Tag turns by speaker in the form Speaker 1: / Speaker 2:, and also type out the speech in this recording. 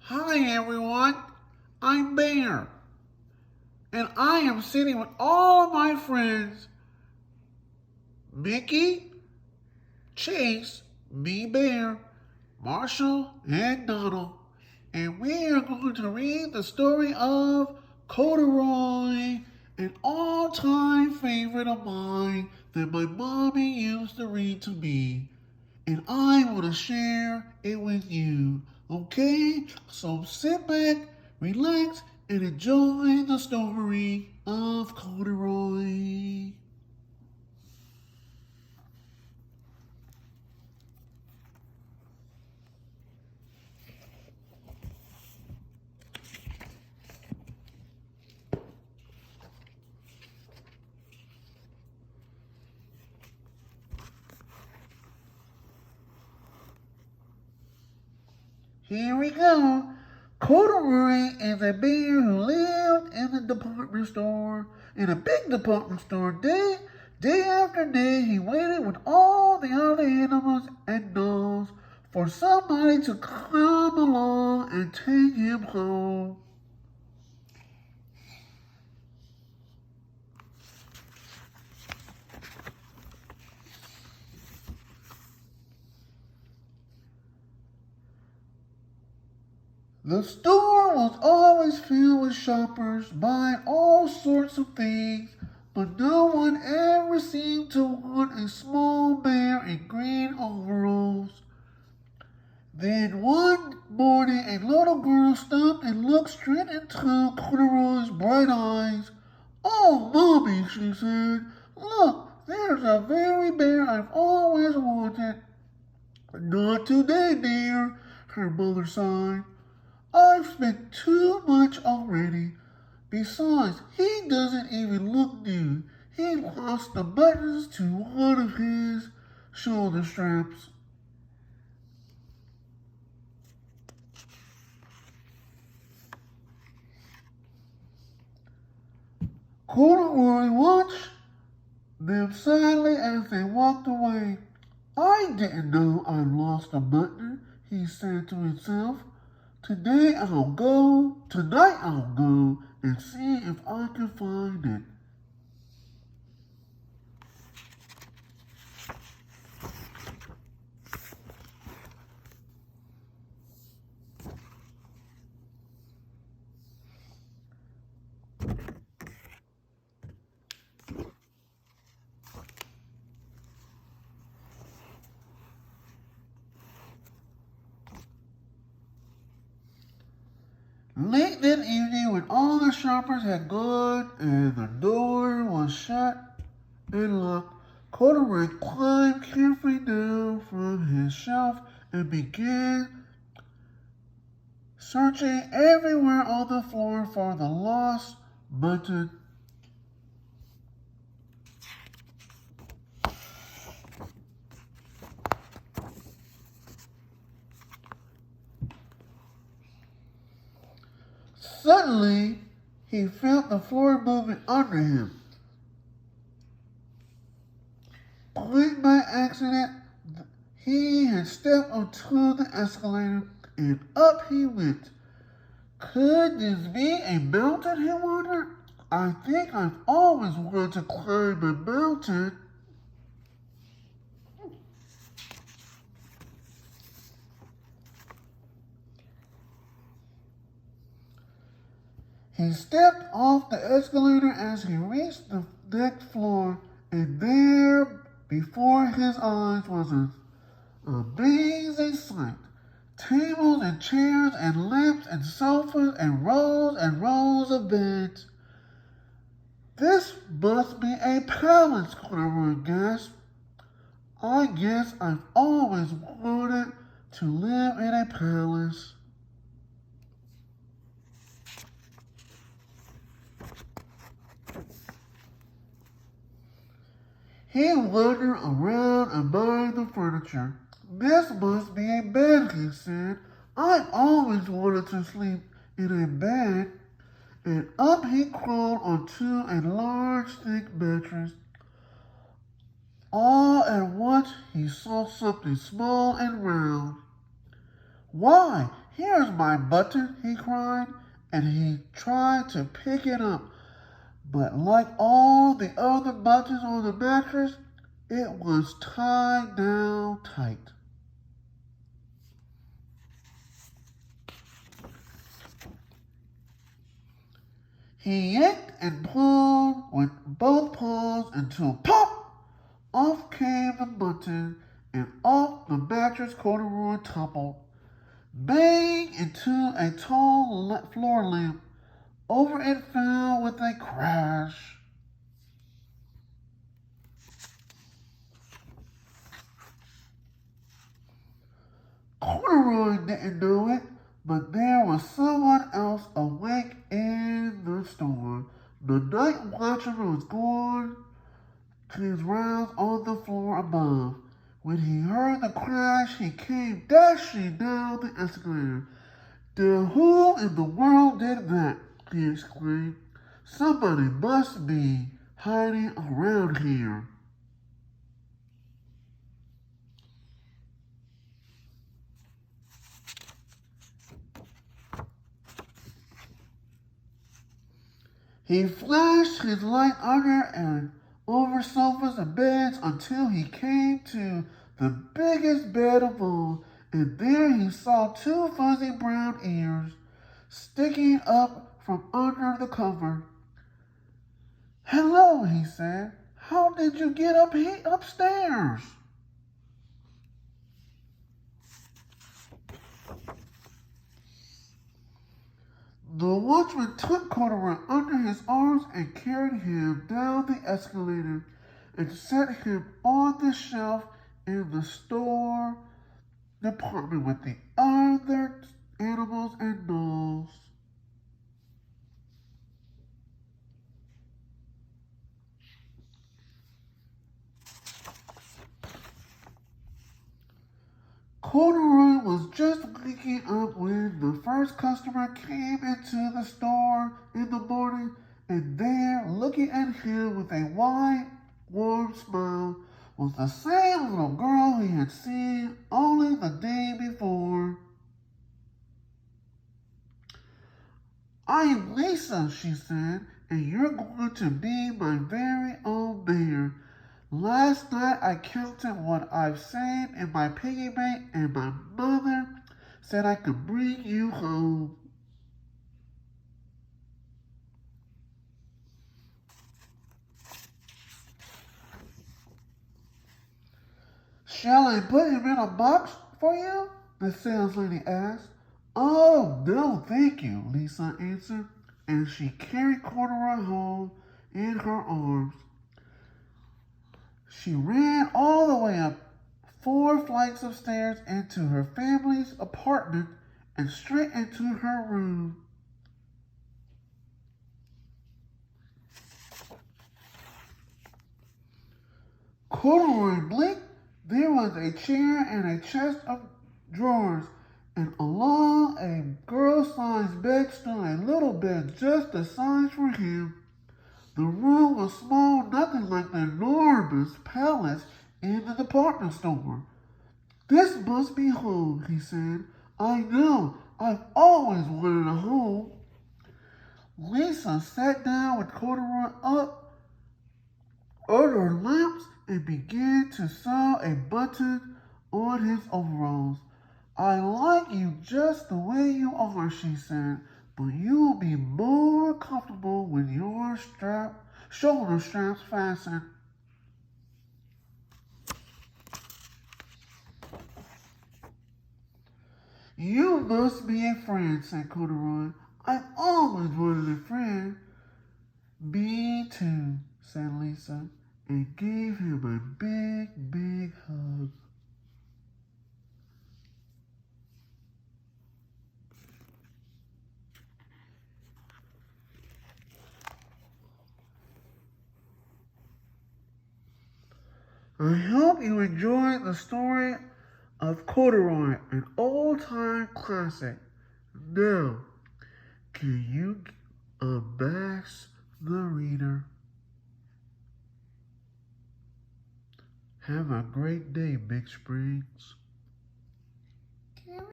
Speaker 1: Hi everyone, I'm Bear, and I am sitting with all of my friends, Mickey, Chase, me Bear, Marshall, and Donald, and we are going to read the story of Corduroy, an all-time favorite of mine that my mommy used to read to me, and I want to share it with you. Okay? So sit back, relax, and enjoy the story of Corduroy. Here we go. Corduroy is a bear who lived in a department store, in a big department store. Day after day, he waited with all the other animals and dolls for somebody to come along and take him home. The store was always filled with shoppers buying all sorts of things, but no one ever seemed to want a small bear in green overalls. Then one morning a little girl stopped and looked straight into Corduroy's bright eyes. "Oh, Mommy," she said, "look, there's a very bear I've always wanted." "Not today, dear," her mother sighed. "I've spent too much already. Besides, he doesn't even look new. He lost the buttons to one of his shoulder straps." Corduroy watched them sadly as they walked away. "I didn't know I lost a button," he said to himself. Tonight I'll go and see if I can find it." Late that evening, when all the shoppers had gone and the door was shut and locked, Corduroy climbed carefully down from his shelf and began searching everywhere on the floor for the lost button. Suddenly, he felt the floor moving under him. Quite by accident, he had stepped onto the escalator and up he went. Could this be a mountain, he wondered? "I think I've always wanted to climb a mountain." He stepped off the escalator as he reached the next floor, and there before his eyes was an amazing sight. Tables and chairs and lamps and sofas and rows of beds. "This must be a palace," Corduroy gasped. "I guess I've always wanted to live in a palace." He wandered around among the furniture. "This must be a bed," he said. "I've always wanted to sleep in a bed." And up he crawled onto a large, thick mattress. All at once he saw something small and round. "Why, Here's my button, he cried, and he tried to pick it up. But like all the other buttons on the mattress, it was tied down tight. He yanked and pulled with both paws until pop! Off came the button, and off the mattress corduroy toppled, bang into a tall floor lamp. Over it fell with a crash. Corduroy didn't know it, but there was someone else awake in the store. The night watchman was going his rounds on the floor above. When he heard the crash, he came dashing down the escalator. Who in the world did that? He exclaimed. Somebody must be hiding around here. He flashed his light under and over sofas and beds until he came to the biggest bed of all, and there he saw two fuzzy brown ears sticking up from under the cover. Hello, he said. How did you get upstairs? The watchman took Corduroy under his arms and carried him down the escalator and set him on the shelf in the store department with the other animals and dolls. Corduroy was just waking up when the first customer came into the store in the morning, and there, looking at him with a wide, warm smile, was the same little girl he had seen only the day before. I am Lisa, she said, and you're going to be my very own bear. Last night I counted what I've saved in my piggy bank, and my mother said I could bring you home. Shall I put him in a box for you? The saleslady asked. Oh, no, thank you, Lisa answered, and she carried Corduroy home in her arms. She ran all the way up 4 flights of stairs into her family's apartment and straight into her room. Corduroy blinked. There was a chair and a chest of drawers, and along a girl-sized bed stood a little bed just the size for him. The room was small, nothing like the enormous palace in the department store. This must be home, he said. I know, I've always wanted a home. Lisa sat down with Corduroy up under her lamps and began to sew a button on his overalls. I like you just the way you are, she said, but you'll be more comfortable with your shoulder straps fastened. You must be a friend, said Corduroy. I've always wanted a friend. Me too, said Lisa, and gave him a big, big hug. I hope you enjoyed the story of Corduroy, an old-time classic. Now, can you unmask the reader? Have a great day, Big Springs.